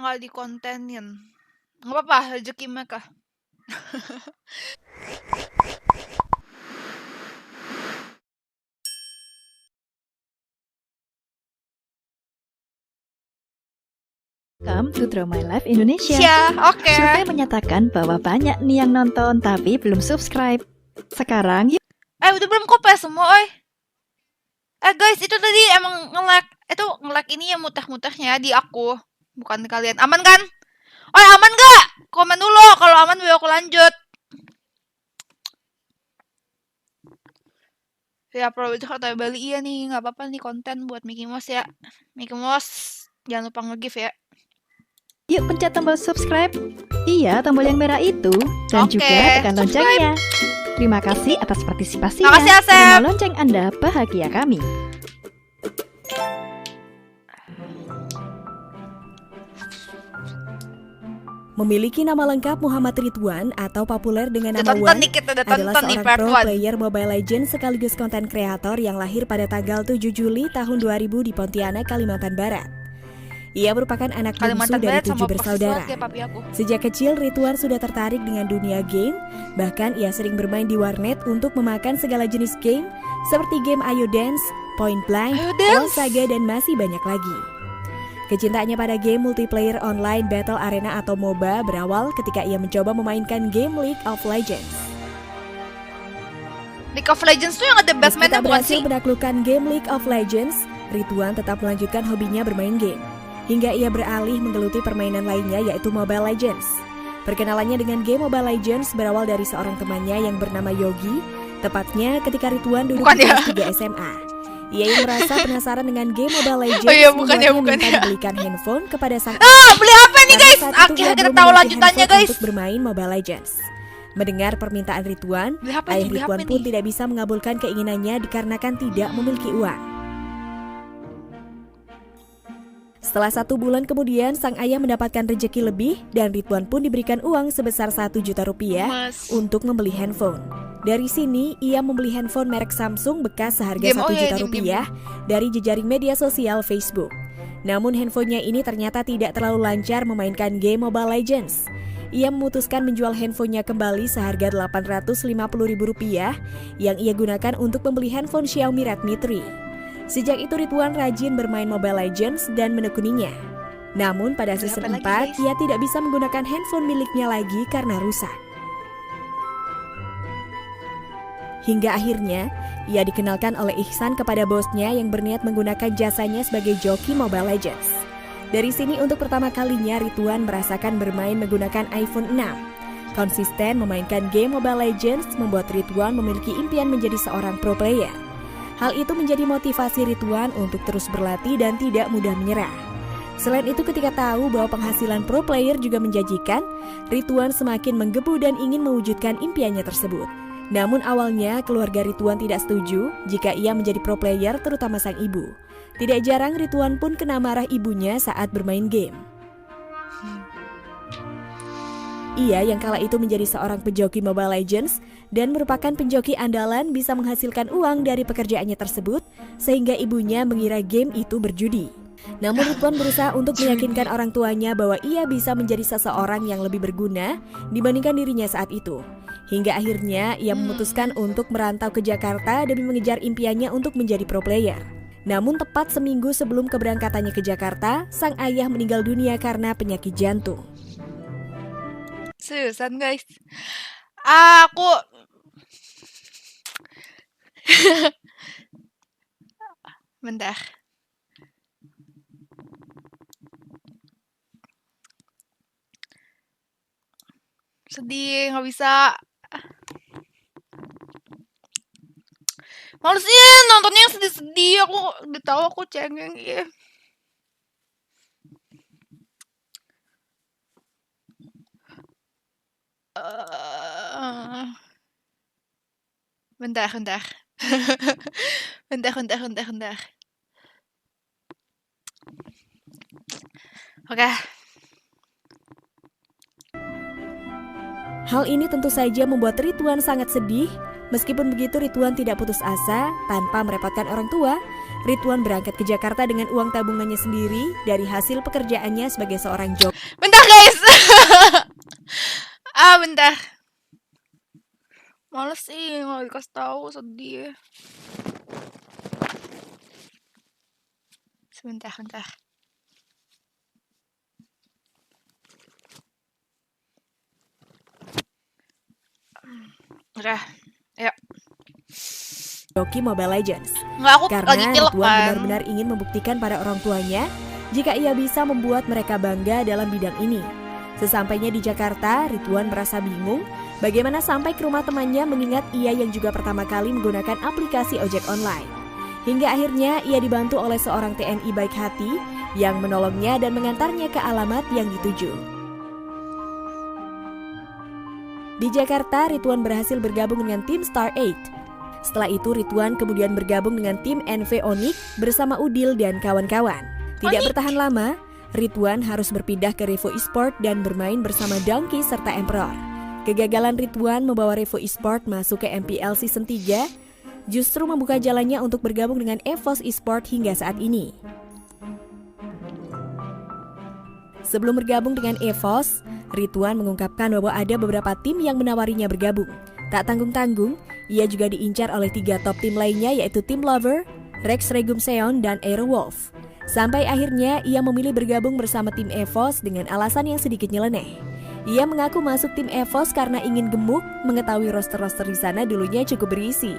nggak dikontenin. Nggak apa-apa, rezeki mereka. Welcome to Draw My Life Indonesia. Oke. Survei menyatakan bahwa banyak nih yang nonton tapi belum subscribe. Sekarang yuk. Udah belum kopes semua, oi. Guys, itu tadi emang nge-lag ini ya mutah-mutahnya di aku, bukan kalian. Aman kan? Oi, aman gak? Komen dulu, kalau aman biar aku lanjut. Ya, project atau Bali iya nih, nggak apa-apa nih konten buat Mickey Mouse ya. Mickey Mouse, jangan lupa nge-give ya. Yuk pencet tombol subscribe. Iya, tombol yang merah itu. Dan Oke, juga tekan loncengnya. Terima kasih atas partisipasinya. Makasih, Asep. Dengan lonceng Anda bahagia kami. Memiliki nama lengkap Muhammad Ridwan atau populer dengan Udah nama tonton Wan, nih, kita udah adalah tonton nih seorang part pro 1. player Mobile Legends sekaligus konten kreator yang lahir pada tanggal 7 Juli tahun 2000 di Pontianak, Kalimantan Barat. Ia merupakan anak bungsu Kalimantan dari Barat 7 sama bersaudara. persis kayak papi aku. Sejak kecil, Ridwan sudah tertarik dengan dunia game, bahkan ia sering bermain di warnet untuk memakan segala jenis game seperti game Ayo Dance, Point Blank, Ayo Dance. LoL Saga, dan masih banyak lagi. Kecintaannya pada game multiplayer online Battle Arena atau MOBA berawal ketika ia mencoba memainkan game League of Legends. League of Legends tuh yang ada Meski Batman-nya tak bukan berhasil sih? menaklukkan game League of Legends, Ridwan tetap melanjutkan hobinya bermain game. Hingga ia beralih menggeluti permainan lainnya yaitu Mobile Legends. Perkenalannya dengan game Mobile Legends berawal dari seorang temannya yang bernama Yogi, tepatnya ketika Ridwan duduk Bukan di ya? kelas 3 SMA. Ia yang merasa penasaran dengan game Mobile Legends Oh iya, bukan ya, membuatnya bukan minta ya. dibelikan handphone kepada sang Beli apa nih karena guys? saat itu Akhirnya ia kita belum tahu memiliki lanjutannya handphone guys. untuk bermain Mobile Legends. Mendengar permintaan Ridwan, Beli apa ayah nih? Beli Ridwan apa pun nih? tidak bisa mengabulkan keinginannya dikarenakan tidak memiliki uang. Setelah 1 bulan kemudian, sang ayah mendapatkan rejeki lebih dan Ridwan pun diberikan uang sebesar 1 juta rupiah Mas. untuk membeli handphone. Dari sini, ia membeli handphone merek Samsung bekas seharga Game, 1 oh iya, juta game. rupiah dari jejaring media sosial Facebook. Namun handphonenya ini ternyata tidak terlalu lancar memainkan game Mobile Legends. Ia memutuskan menjual handphonenya kembali seharga Rp850.000 yang ia gunakan untuk membeli handphone Xiaomi Redmi 3. Sejak itu Ridwan rajin bermain Mobile Legends dan menekuninya. Namun pada Beli season apa 4 lagi, guys? ia tidak bisa menggunakan handphone miliknya lagi karena rusak. Hingga akhirnya ia dikenalkan oleh Ihsan kepada bosnya yang berniat menggunakan jasanya sebagai joki Mobile Legends. Dari sini untuk pertama kalinya Ridwan merasakan bermain menggunakan iPhone 6. Konsisten memainkan game Mobile Legends membuat Ridwan memiliki impian menjadi seorang pro player. Hal itu menjadi motivasi Ridwan untuk terus berlatih dan tidak mudah menyerah. Selain itu ketika tahu bahwa penghasilan pro player juga menjanjikan, Ridwan semakin menggebu dan ingin mewujudkan impiannya tersebut. Namun awalnya keluarga Ridwan tidak setuju jika ia menjadi pro player, terutama sang ibu. Tidak jarang Ridwan pun kena marah ibunya saat bermain game. Ia yang kala itu menjadi seorang pejoki Mobile Legends dan merupakan penjoki andalan bisa menghasilkan uang dari pekerjaannya tersebut sehingga ibunya mengira game itu berjudi. Namun Ridwan berusaha untuk meyakinkan orang tuanya bahwa ia bisa menjadi seseorang yang lebih berguna dibandingkan dirinya saat itu. Hingga akhirnya ia memutuskan untuk merantau ke Jakarta demi mengejar impiannya untuk menjadi pro player. Namun tepat seminggu sebelum keberangkatannya ke Jakarta, sang ayah meninggal dunia karena penyakit jantung. Seriusan guys. Aku bentar. Sedih, nggak bisa. Malesnya nontonnya yang sedih-sedih. Aku udah tahu aku cengeng ya. Bentar. bentar. Oke. Hal ini tentu saja membuat Ridwan sangat sedih. Meskipun begitu Ridwan tidak putus asa. Tanpa merepotkan orang tua, Ridwan berangkat ke Jakarta dengan uang tabungannya sendiri dari hasil pekerjaannya sebagai seorang joki. Bentar guys. Bentar. Males sih kalau dikasih tahu, sedih. Sebentar. Udah, ya. Joki Mobile Legends. Nggak, aku Karena lagi pilek Ridwan kan. benar-benar ingin membuktikan pada orang tuanya jika ia bisa membuat mereka bangga dalam bidang ini. Sesampainya di Jakarta, Ridwan merasa bingung bagaimana sampai ke rumah temannya mengingat ia yang juga pertama kali menggunakan aplikasi ojek online. Hingga akhirnya ia dibantu oleh seorang TNI baik hati yang menolongnya dan mengantarnya ke alamat yang dituju. Di Jakarta, Ridwan berhasil bergabung dengan tim Star 8. Setelah itu, Ridwan kemudian bergabung dengan tim NV Onyx bersama Udil dan kawan-kawan. Tidak bertahan lama, Ridwan harus berpindah ke Revo Esport dan bermain bersama Donkey serta Emperor. Kegagalan Ridwan membawa Revo Esport masuk ke MPL Season 3, justru membuka jalannya untuk bergabung dengan EVOS Esport hingga saat ini. Sebelum bergabung dengan EVOS, Ridwan mengungkapkan bahwa ada beberapa tim yang menawarinya bergabung. Tak tanggung-tanggung, ia juga diincar oleh 3 top tim lainnya yaitu Team Lover, Rex Regum Seon, dan Aerowolf. Sampai akhirnya ia memilih bergabung bersama tim EVOS dengan alasan yang sedikit nyeleneh. Ia mengaku masuk tim EVOS karena ingin gemuk, mengetahui roster-roster di sana dulunya cukup berisi.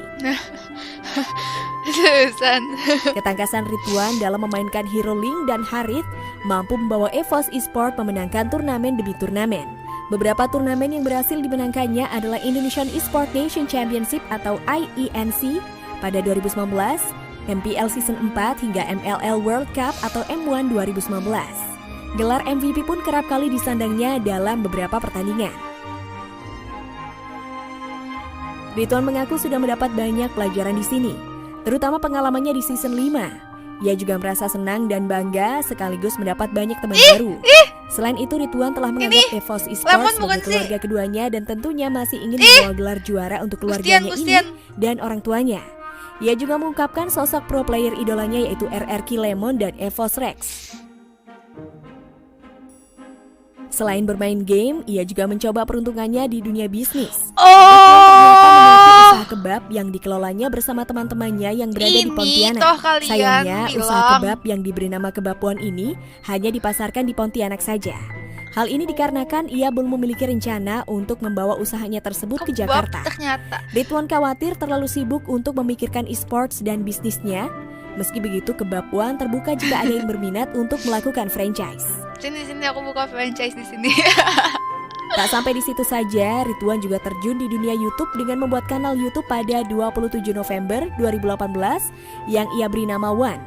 Susan. Ketangkasan Ridwan dalam memainkan Hero Link dan Harith mampu membawa EVOS Esport memenangkan turnamen demi turnamen. Beberapa turnamen yang berhasil dimenangkannya adalah Indonesian Esport Nation Championship atau IENC pada 2019, MPL Season 4 hingga MLL World Cup atau M1 2019. Gelar MVP pun kerap kali disandangnya dalam beberapa pertandingan. Ridwan mengaku sudah mendapat banyak pelajaran di sini, terutama pengalamannya di Season 5. Ia juga merasa senang dan bangga sekaligus mendapat banyak teman baru. Selain itu, Ridwan telah menganggap EVOS Esports sebagai keluarga keduanya dan tentunya masih ingin membawa gelar juara untuk keluarganya ini dan orang tuanya. Ia juga mengungkapkan sosok pro player idolanya yaitu RRQ Lemon dan EVOS Rex. Selain bermain game, ia juga mencoba peruntungannya di dunia bisnis. Usaha kebab yang dikelolanya bersama teman-temannya yang berada di Pontianak. Sayangnya, usaha kebab yang diberi nama Kebab One ini hanya dipasarkan di Pontianak saja. Hal ini dikarenakan ia belum memiliki rencana untuk membawa usahanya tersebut ke Jakarta. Ridwan khawatir terlalu sibuk untuk memikirkan e-sports dan bisnisnya. Meski begitu, Kebab One terbuka jika ada yang berminat untuk melakukan franchise. Sini aku buka franchise di sini. Tak sampai di situ saja, Ridwan juga terjun di dunia YouTube dengan membuat kanal YouTube pada 27 November 2018 yang ia beri nama One.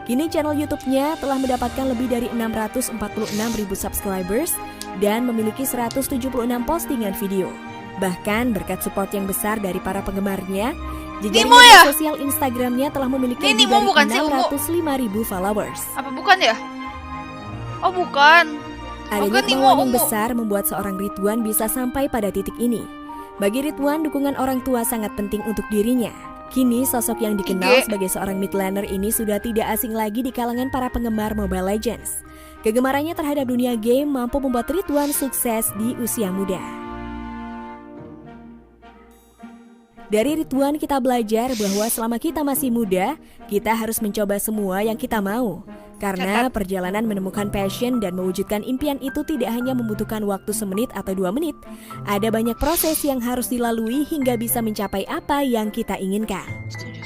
Kini channel YouTube-nya telah mendapatkan lebih dari 646.000 subscribers dan memiliki 176 postingan video. Bahkan berkat support yang besar dari para penggemarnya, jejaring media sosial Instagram-nya telah memiliki lebih dari 605.000 followers. Apa bukan ya? Oh bukan. Adanya kemauan yang besar membuat seorang Ridwan bisa sampai pada titik ini. Bagi Ridwan, dukungan orang tua sangat penting untuk dirinya. Kini sosok yang dikenal sebagai seorang midlaner ini sudah tidak asing lagi di kalangan para penggemar Mobile Legends. Kegemarannya terhadap dunia game mampu membuat Ridwan sukses di usia muda. Dari Ridwan kita belajar bahwa selama kita masih muda, kita harus mencoba semua yang kita mau. Karena perjalanan menemukan passion dan mewujudkan impian itu tidak hanya membutuhkan waktu semenit atau 2 menit. Ada banyak proses yang harus dilalui hingga bisa mencapai apa yang kita inginkan. Setuju.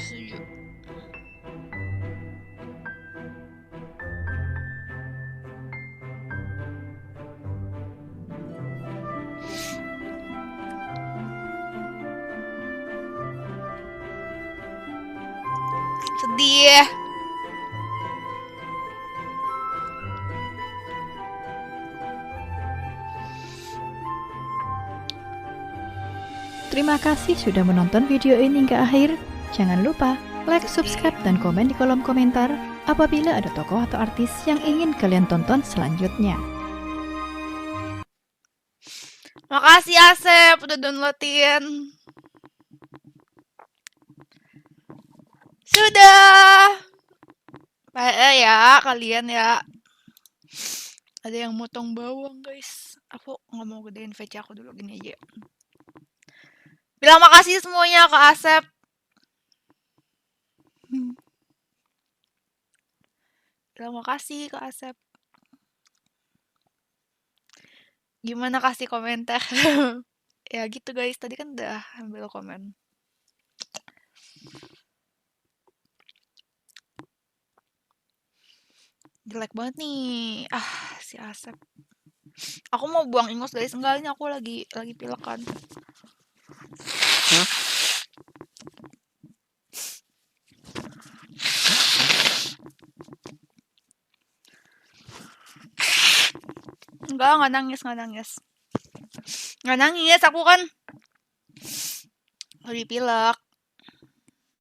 Sedih. Terima kasih sudah menonton video ini hingga akhir. Jangan lupa like, subscribe, dan komen di kolom komentar apabila ada tokoh atau artis yang ingin kalian tonton selanjutnya. Makasih Asep udah downloadin. Sudah. Ya kalian ya. Ada yang motong bawang guys. Aku nggak mau gedein VC aku dulu, gini aja. Bilang makasih semuanya ke Asep. Bilang makasih ke Asep. Gimana kasih komentar? Ya gitu guys, tadi kan udah ambil komen. Jelek banget nih. Si Asep. Aku mau buang ingus guys, enggak ini aku lagi pilekan. Enggak nangis. Nggak nangis, aku kan lagi pilek.